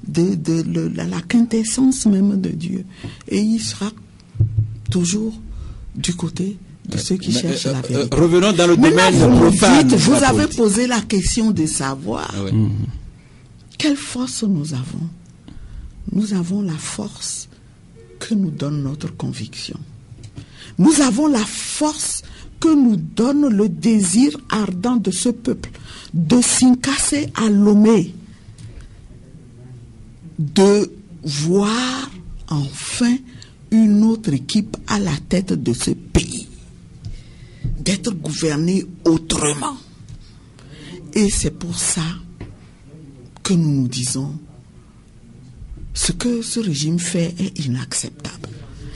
[SPEAKER 6] de la quintessence même de Dieu. Et il sera toujours du côté de ceux qui cherchent la vérité.
[SPEAKER 3] Revenons dans le domaine profane.
[SPEAKER 6] Vous avez posé la question de savoir quelle force nous avons. Nous avons la force que nous donne notre conviction. Nous avons la force que nous donne le désir ardent de ce peuple de s'incasser à Lomé, de voir enfin une autre équipe à la tête de ce pays, d'être gouverné autrement. Et c'est pour ça que nous nous disons ce que ce régime fait est inacceptable.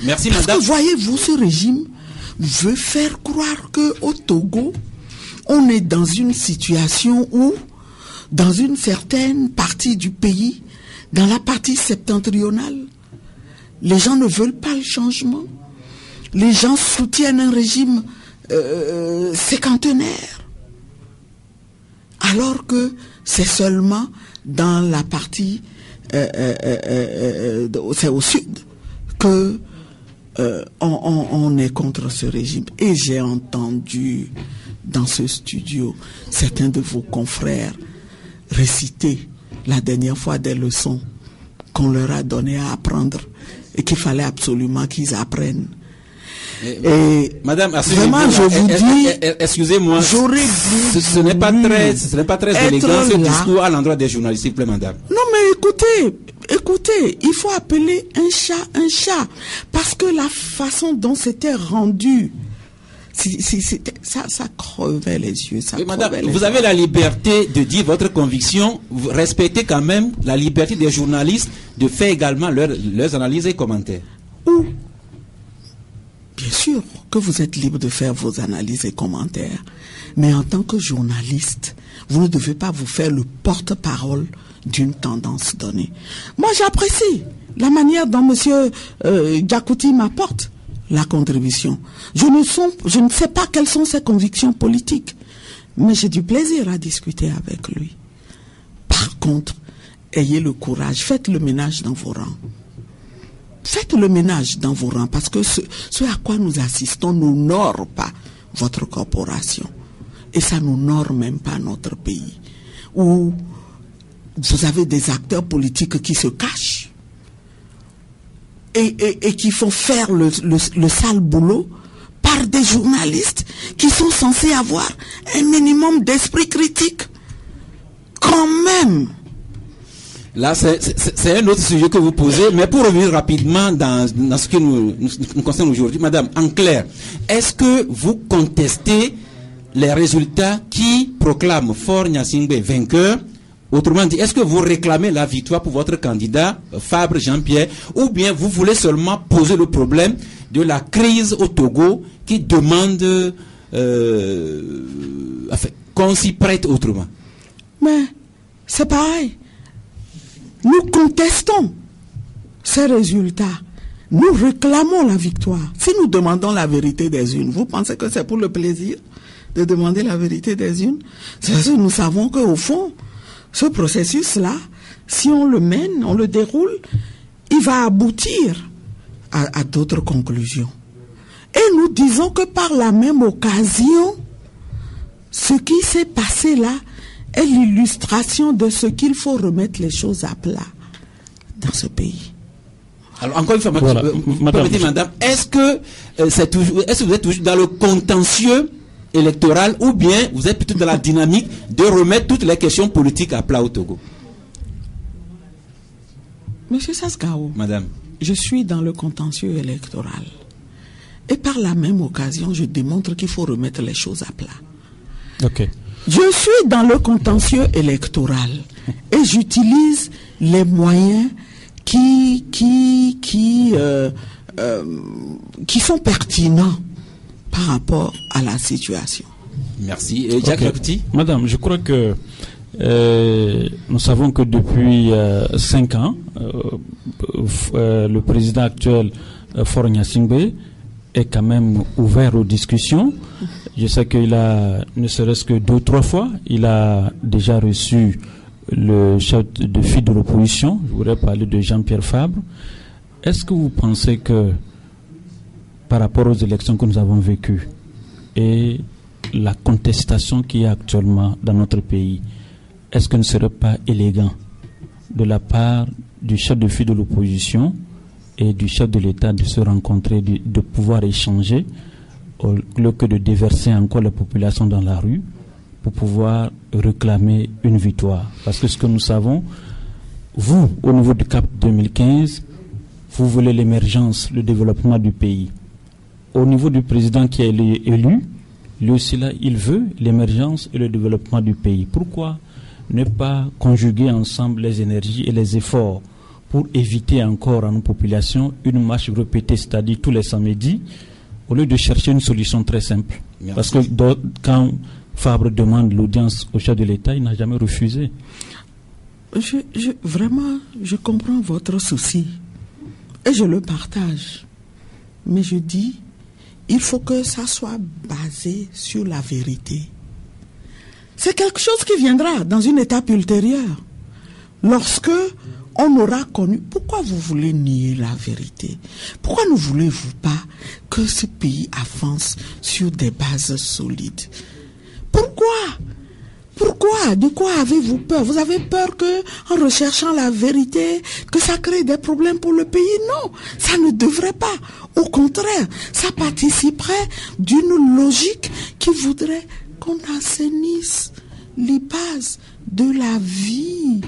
[SPEAKER 3] Merci,
[SPEAKER 6] Parce
[SPEAKER 3] madame.
[SPEAKER 6] que voyez-vous, ce régime veut faire croire qu'au Togo, on est dans une situation où, dans une certaine partie du pays, dans la partie septentrionale, les gens ne veulent pas le changement. Les gens soutiennent un régime séquentenaire. Alors que c'est seulement dans la partie, c'est au sud, que on est contre ce régime. Et j'ai entendu dans ce studio certains de vos confrères réciter la dernière fois des leçons qu'on leur a donné à apprendre et qu'il fallait absolument qu'ils apprennent. Et
[SPEAKER 3] Madame,
[SPEAKER 6] vraiment, je vous dis,
[SPEAKER 3] excusez-moi, ce n'est pas très élégant ce discours à l'endroit des journalistes, s'il vous plaît, madame.
[SPEAKER 6] Non, mais écoutez, il faut appeler un chat, parce que la façon dont c'était rendu, ça crevait les yeux.
[SPEAKER 3] Mais madame, vous avez la liberté de dire votre conviction, vous respectez quand même la liberté des journalistes de faire également leurs analyses et commentaires.
[SPEAKER 6] Bien sûr que vous êtes libre de faire vos analyses et commentaires, mais en tant que journaliste, vous ne devez pas vous faire le porte-parole d'une tendance donnée. Moi, j'apprécie la manière dont M. Diakouty m'apporte la contribution. Je ne sais pas quelles sont ses convictions politiques, mais j'ai du plaisir à discuter avec lui. Par contre, ayez le courage, faites le ménage dans vos rangs. Faites le ménage dans vos rangs, parce que ce à quoi nous assistons n'honore pas votre corporation. Et ça n'honore même pas notre pays, où vous avez des acteurs politiques qui se cachent et qui font faire le sale boulot par des journalistes qui sont censés avoir un minimum d'esprit critique. Quand même.
[SPEAKER 3] Là, c'est un autre sujet que vous posez, mais pour revenir rapidement dans ce qui nous concerne aujourd'hui, madame, en clair, est-ce que vous contestez les résultats qui proclament Faure Gnassingbé vainqueur? Autrement dit, est-ce que vous réclamez la victoire pour votre candidat, Fabre Jean-Pierre, ou bien vous voulez seulement poser le problème de la crise au Togo qui demande qu'on s'y prête autrement?
[SPEAKER 6] Mais c'est pareil. Nous contestons ces résultats. Nous réclamons la victoire. Si nous demandons la vérité des unes, vous pensez que c'est pour le plaisir de demander la vérité des unes? C'est parce que nous savons qu'au fond, ce processus-là, si on le mène, on le déroule, il va aboutir à d'autres conclusions. Et nous disons que par la même occasion, ce qui s'est passé là est l'illustration de ce qu'il faut remettre les choses à plat dans ce pays.
[SPEAKER 3] Alors encore une fois, voilà, madame, est-ce que vous êtes toujours dans le contentieux électoral ou bien vous êtes plutôt dans la dynamique de remettre toutes les questions politiques à plat au Togo?
[SPEAKER 6] Monsieur Sasgao,
[SPEAKER 3] madame,
[SPEAKER 6] je suis dans le contentieux électoral. Et par la même occasion, je démontre qu'il faut remettre les choses à plat.
[SPEAKER 5] Ok.
[SPEAKER 6] Je suis dans le contentieux électoral et j'utilise les moyens qui sont pertinents par rapport à la situation.
[SPEAKER 3] Merci. Et Jacques Diakouty?
[SPEAKER 5] Madame, je crois que nous savons que depuis 5 ans, le président actuel, Faure Gnassingbé, est quand même ouvert aux discussions. Je sais qu'il a, ne serait-ce que 2 ou 3 fois, il a déjà reçu le chef de file de l'opposition. Je voudrais parler de Jean-Pierre Fabre. Est-ce que vous pensez que, par rapport aux élections que nous avons vécues et la contestation qu'il y a actuellement dans notre pays, est-ce que ne serait pas élégant de la part du chef de file de l'opposition et du chef de l'État de se rencontrer, de pouvoir échanger au lieu que de déverser encore la population dans la rue pour pouvoir réclamer une victoire? Parce que ce que nous savons, vous, au niveau du CAP 2015, vous voulez l'émergence, le développement du pays. Au niveau du président qui est élu, lui aussi là, il veut l'émergence et le développement du pays. Pourquoi ne pas conjuguer ensemble les énergies et les efforts pour éviter encore à nos populations une marche répétée, c'est-à-dire tous les samedis, au lieu de chercher une solution très simple? Merci. Parce que quand Fabre demande l'audience au chef de l'État, il n'a jamais refusé.
[SPEAKER 6] Vraiment, je comprends votre souci et je le partage. Mais je dis, il faut que ça soit basé sur la vérité. C'est quelque chose qui viendra dans une étape ultérieure. Lorsque on aura connu. Pourquoi vous voulez nier la vérité? Pourquoi ne voulez-vous pas que ce pays avance sur des bases solides? Pourquoi? De quoi avez-vous peur? Vous avez peur que, en recherchant la vérité, que ça crée des problèmes pour le pays? Non, ça ne devrait pas. Au contraire, ça participerait d'une logique qui voudrait qu'on assainisse les bases de la vie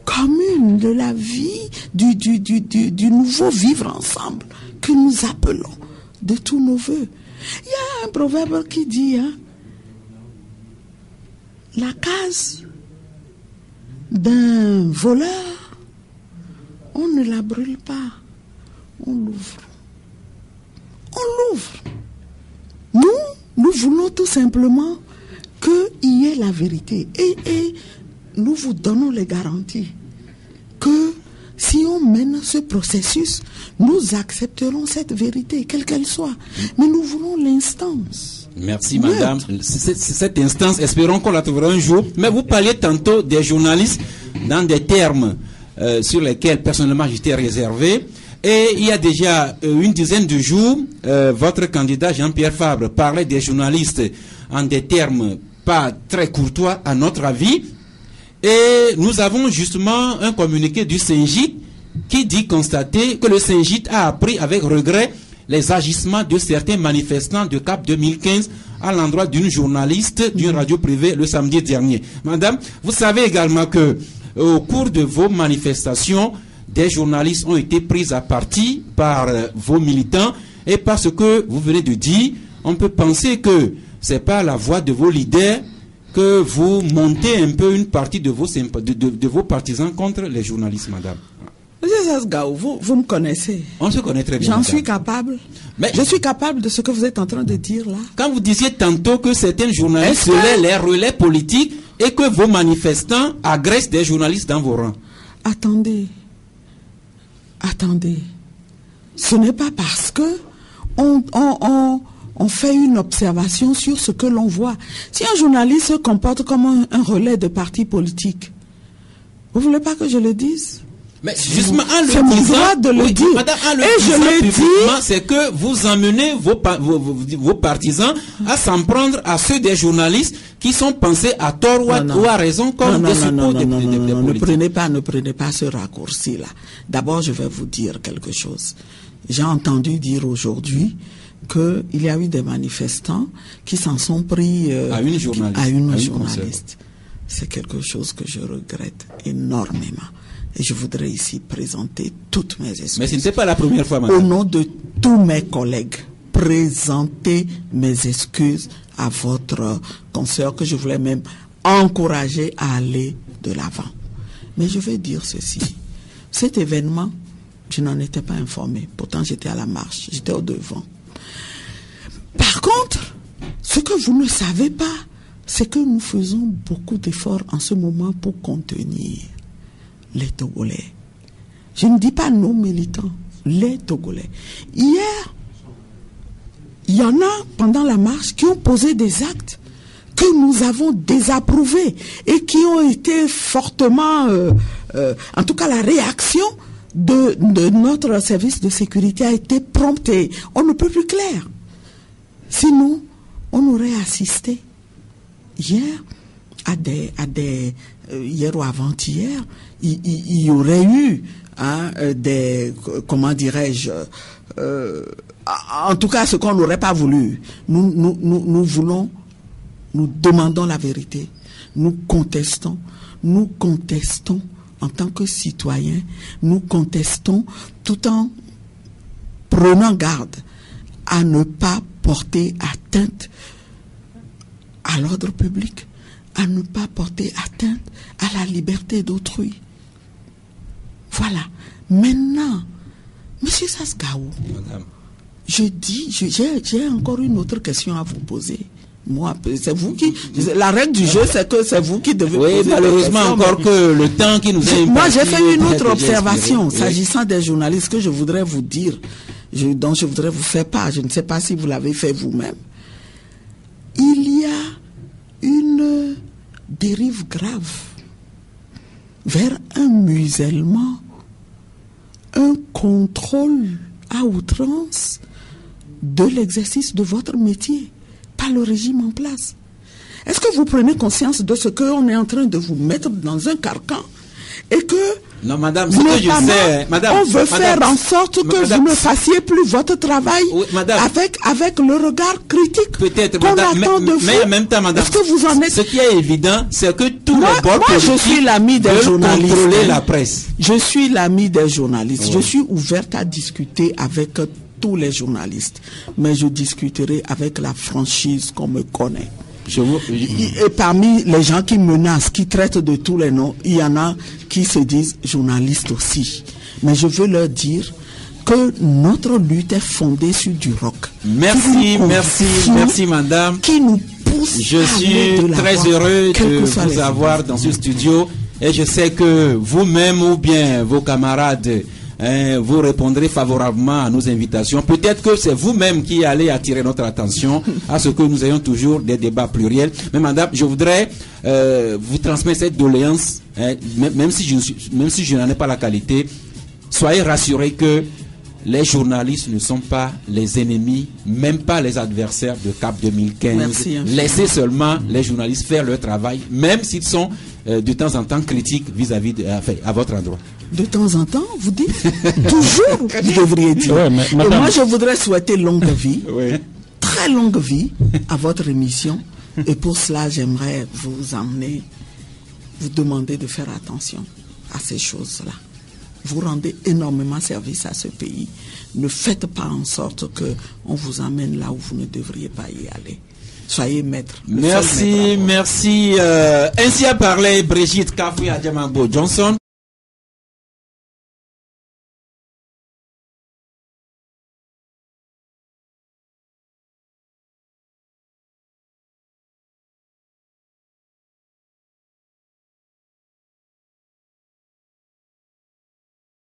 [SPEAKER 6] commune, de la vie du nouveau vivre ensemble que nous appelons de tous nos voeux. Il y a un proverbe qui dit, la case d'un voleur, on ne la brûle pas, on l'ouvre. On l'ouvre. Nous voulons tout simplement qu'il y ait la vérité. Et nous vous donnons les garanties que si on mène ce processus, nous accepterons cette vérité, quelle qu'elle soit. Mais nous voulons l'instance.
[SPEAKER 3] Merci madame. Cette instance, espérons qu'on la trouvera un jour. Mais vous parliez tantôt des journalistes dans des termes sur lesquels personnellement j'étais réservé. Et il y a déjà une dizaine de jours, votre candidat Jean-Pierre Fabre parlait des journalistes en des termes pas très courtois à notre avis. Et nous avons justement un communiqué du Syngit qui dit constater que le Syngit a appris avec regret les agissements de certains manifestants de CAP 2015 à l'endroit d'une journaliste d'une radio privée le samedi dernier. Madame, vous savez également que au cours de vos manifestations, des journalistes ont été pris à partie par vos militants, et parce que vous venez de dire, on peut penser que c'est pas la voix de vos leaders que vous montez un peu une partie de vos partisans contre les journalistes, madame.
[SPEAKER 6] Vous me connaissez.
[SPEAKER 3] On se connaît très bien.
[SPEAKER 6] J'en suis capable. Mais je suis capable de ce que vous êtes en train de dire là.
[SPEAKER 3] Quand vous disiez tantôt que certains journalistes seraient les relais politiques et que vos manifestants agressent des journalistes dans vos rangs.
[SPEAKER 6] Attendez. Ce n'est pas parce que on fait une observation sur ce que l'on voit. Si un journaliste se comporte comme un relais de parti politique, vous voulez pas que je le dise?
[SPEAKER 3] Mais justement, en
[SPEAKER 6] c'est mon droit de le dire.
[SPEAKER 3] Madame, et je le dis, c'est que vous emmenez vos partisans à s'en prendre à ceux des journalistes qui sont pensés à tort ou à raison comme des suppôts des politiques.
[SPEAKER 6] Ne prenez pas ce raccourci-là. D'abord, je vais vous dire quelque chose. J'ai entendu dire aujourd'hui qu'il y a eu des manifestants qui s'en sont pris
[SPEAKER 3] à une journaliste.
[SPEAKER 6] C'est quelque chose que je regrette énormément. Et je voudrais ici présenter toutes mes excuses.
[SPEAKER 3] Mais ce n'était pas la première fois, madame.
[SPEAKER 6] Au nom de tous mes collègues, présenter mes excuses à votre consoeur que je voulais même encourager à aller de l'avant. Mais je vais dire ceci. Cet événement, je n'en étais pas informé. Pourtant, j'étais à la marche. J'étais au devant. Par contre, ce que vous ne savez pas, c'est que nous faisons beaucoup d'efforts en ce moment pour contenir les Togolais. Je ne dis pas nos militants, les Togolais. Hier, il y en a pendant la marche qui ont posé des actes que nous avons désapprouvés et qui ont été fortement, en tout cas la réaction de notre service de sécurité a été prompte et on ne peut plus clair. Sinon, on aurait assisté hier hier ou avant-hier, il y aurait eu comment dirais-je, en tout cas ce qu'on n'aurait pas voulu. Nous demandons la vérité. Nous contestons en tant que citoyens, nous contestons tout en prenant garde à ne pas porter atteinte à l'ordre public, à ne pas porter atteinte à la liberté d'autrui. Voilà. Maintenant, Monsieur Sasgaou, j'ai encore une autre question à vous poser. Moi, c'est vous qui... La règle du jeu, c'est que c'est vous qui devez poser.
[SPEAKER 3] Oui, malheureusement, encore que le temps qui nous est imparti...
[SPEAKER 6] Moi, j'ai fait une autre observation s'agissant des journalistes que je voudrais vous dire, dont je voudrais vous faire part. Je ne sais pas si vous l'avez fait vous-même. Il y a une dérive grave vers un musellement, un contrôle à outrance de l'exercice de votre métier par le régime en place. Est-ce que vous prenez conscience de ce qu'on est en train de vous mettre dans un carcan et que
[SPEAKER 3] non, madame, ce que je sais, madame,
[SPEAKER 6] on veut faire en sorte que
[SPEAKER 3] madame,
[SPEAKER 6] vous ne fassiez plus votre travail
[SPEAKER 3] oui,
[SPEAKER 6] avec le regard critique
[SPEAKER 3] peut-être,
[SPEAKER 6] qu'on attend de vous.
[SPEAKER 3] Mais en même temps, madame,
[SPEAKER 6] est-ce que vous en êtes...
[SPEAKER 3] ce qui est évident, c'est que tous les bords
[SPEAKER 6] politiques je suis l'ami des journalistes.
[SPEAKER 3] Contrôler la presse.
[SPEAKER 6] Je suis l'ami des journalistes.
[SPEAKER 3] Oui.
[SPEAKER 6] Je suis ouverte à discuter avec tous les journalistes. Mais je discuterai avec la franchise qu'on me connaît. Et parmi les gens qui menacent, qui traitent de tous les noms, il y en a qui se disent journalistes aussi. Mais je veux leur dire que notre lutte est fondée sur du roc.
[SPEAKER 3] Merci, merci madame.
[SPEAKER 6] Qui nous pousse
[SPEAKER 3] je suis très heureux de vous avoir dans ce studio et je sais que vous-même ou bien vos camarades vous répondrez favorablement à nos invitations. Peut-être que c'est vous-même qui allez attirer notre attention à ce que nous ayons toujours des débats pluriels. Mais madame, je voudrais vous transmettre cette doléance, même si je n'en ai pas la qualité. Soyez rassurés que les journalistes ne sont pas les ennemis, même pas les adversaires de CAP 2015.
[SPEAKER 6] Merci,
[SPEAKER 3] laissez seulement les journalistes faire leur travail, même s'ils sont de temps en temps critiques vis-à-vis à votre endroit.
[SPEAKER 6] De temps en temps, vous dites toujours, vous devriez dire.
[SPEAKER 5] Ouais,
[SPEAKER 6] et moi, je voudrais souhaiter longue vie,
[SPEAKER 3] oui.
[SPEAKER 6] Très longue vie à votre émission. Et pour cela, j'aimerais vous emmener, vous demander de faire attention à ces choses-là. Vous rendez énormément service à ce pays. Ne faites pas en sorte qu'on vous amène là où vous ne devriez pas y aller. Soyez maître.
[SPEAKER 3] Merci. Ainsi a parlé Brigitte Kafoué Adjamagbo Johnson.